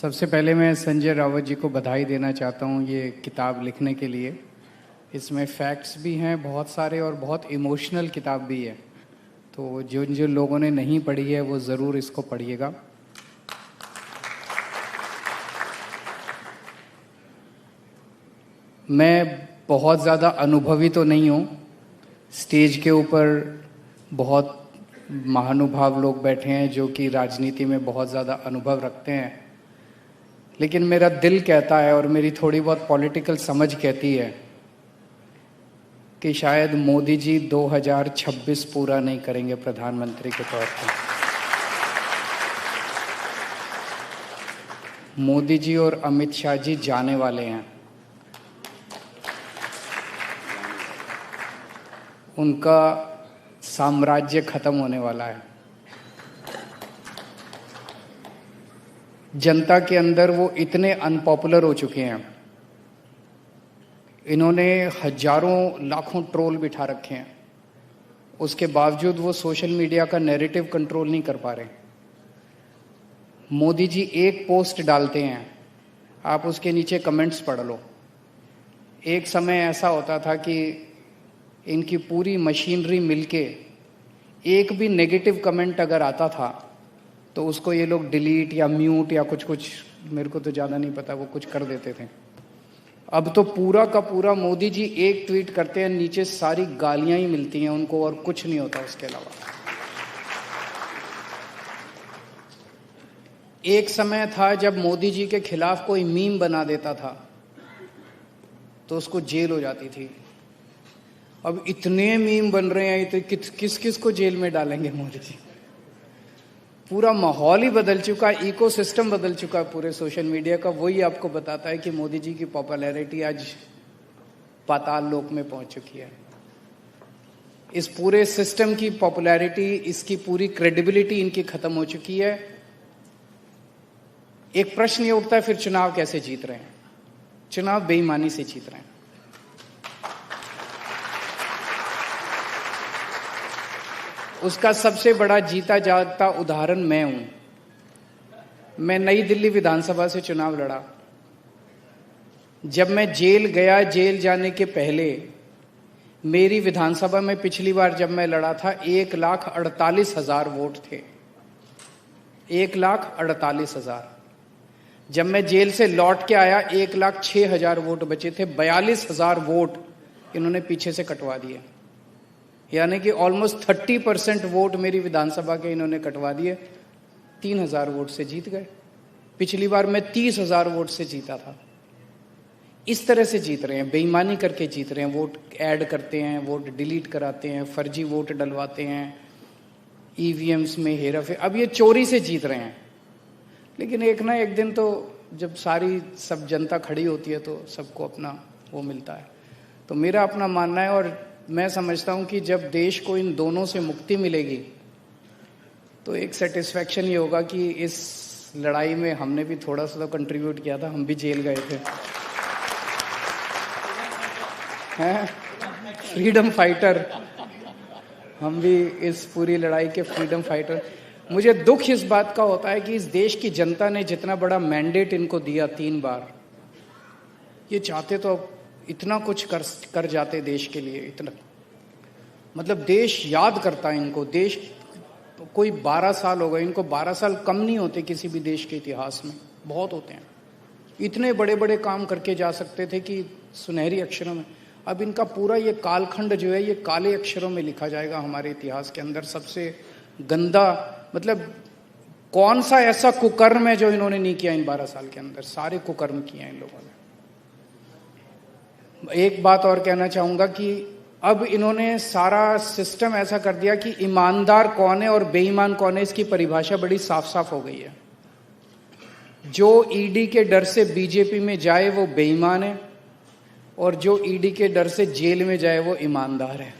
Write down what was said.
सबसे पहले मैं संजय रावत जी को बधाई देना चाहता हूँ ये किताब लिखने के लिए। इसमें फैक्ट्स भी हैं बहुत सारे और बहुत इमोशनल किताब भी है, तो जिन लोगों ने नहीं पढ़ी है वो ज़रूर इसको पढ़िएगा। मैं बहुत ज़्यादा अनुभवी तो नहीं हूँ, स्टेज के ऊपर बहुत महानुभाव लोग बैठे हैं जो कि राजनीति में बहुत ज़्यादा अनुभव रखते हैं, लेकिन मेरा दिल कहता है और मेरी थोड़ी बहुत पॉलिटिकल समझ कहती है कि शायद मोदी जी 2026 पूरा नहीं करेंगे प्रधानमंत्री के तौर पर। मोदी जी और अमित शाह जी जाने वाले हैं, उनका साम्राज्य खत्म होने वाला है। जनता के अंदर वो इतने अनपॉपुलर हो चुके हैं, इन्होंने हजारों लाखों ट्रोल बिठा रखे हैं, उसके बावजूद वो सोशल मीडिया का नैरेटिव कंट्रोल नहीं कर पा रहे। मोदी जी एक पोस्ट डालते हैं, आप उसके नीचे कमेंट्स पढ़ लो। एक समय ऐसा होता था कि इनकी पूरी मशीनरी मिलके एक भी नेगेटिव कमेंट अगर आता था तो उसको ये लोग डिलीट या म्यूट या कुछ मेरे को तो ज़्यादा नहीं पता, वो कुछ कर देते थे। अब तो पूरा का पूरा मोदी जी एक ट्वीट करते हैं, नीचे सारी गालियां ही मिलती हैं उनको और कुछ नहीं होता उसके अलावा। एक समय था जब मोदी जी के खिलाफ कोई मीम बना देता था तो उसको जेल हो जाती थी। अब इतने मीम बन रहे हैं तो किस किस को जेल में डालेंगे मोदी जी। पूरा माहौल ही बदल चुका है, इकोसिस्टम बदल चुका है पूरे सोशल मीडिया का। वही आपको बताता है कि मोदी जी की पॉपुलैरिटी आज पाताल लोक में पहुंच चुकी है। इस पूरे सिस्टम की पॉपुलैरिटी, इसकी पूरी क्रेडिबिलिटी इनकी खत्म हो चुकी है। एक प्रश्न ये उठता है, फिर चुनाव कैसे जीत रहे हैं? चुनाव बेईमानी से जीत रहे हैं। उसका सबसे बड़ा जीता जागता उदाहरण मैं हूं। मैं नई दिल्ली विधानसभा से चुनाव लड़ा। जब मैं जेल गया, जेल जाने के पहले मेरी विधानसभा में पिछली बार जब मैं लड़ा था 1,48,000 वोट थे। 1,48,000। जब मैं जेल से लौट के आया 1,06,000 वोट बचे थे। 42,000 वोट इन्होंने पीछे से कटवा दिए, यानी कि ऑलमोस्ट 30% वोट मेरी विधानसभा के इन्होंने कटवा दिए। 3,000 वोट से जीत गए। पिछली बार मैं 30,000 वोट से जीता था। इस तरह से जीत रहे हैं, बेईमानी करके जीत रहे हैं। वोट ऐड करते हैं, वोट डिलीट कराते हैं, फर्जी वोट डलवाते हैं, ईवीएम्स में हेराफेरी। अब ये चोरी से जीत रहे हैं। लेकिन एक ना एक दिन तो जब सब जनता खड़ी होती है तो सबको अपना वो मिलता है। तो मेरा अपना मानना है और मैं समझता हूं कि जब देश को इन दोनों से मुक्ति मिलेगी तो एक सेटिस्फैक्शन ये होगा कि इस लड़ाई में हमने भी थोड़ा सा तो कंट्रीब्यूट किया था। हम भी जेल गए थे, हैं? फ्रीडम फाइटर, हम भी इस पूरी लड़ाई के फ्रीडम फाइटर। मुझे दुख इस बात का होता है कि इस देश की जनता ने जितना बड़ा मैंडेट इनको दिया 3 बार, ये चाहते तो इतना कुछ कर जाते देश के लिए। इतना मतलब देश याद करता है इनको। देश कोई 12 साल हो गए इनको, 12 साल कम नहीं होते किसी भी देश के इतिहास में, बहुत होते हैं। इतने बड़े बड़े काम करके जा सकते थे कि सुनहरी अक्षरों में। अब इनका पूरा ये कालखंड जो है ये काले अक्षरों में लिखा जाएगा हमारे इतिहास के अंदर। सबसे गंदा, मतलब कौन सा ऐसा कुकर्म है जो इन्होंने नहीं किया इन 12 साल के अंदर? सारे कुकर्म किए हैं इन लोगों ने। एक बात और कहना चाहूंगा कि अब इन्होंने सारा सिस्टम ऐसा कर दिया कि ईमानदार कौन है और बेईमान कौन है, इसकी परिभाषा बड़ी साफ साफ हो गई है। जो ईडी के डर से बीजेपी में जाए वो बेईमान है और जो ईडी के डर से जेल में जाए वो ईमानदार है।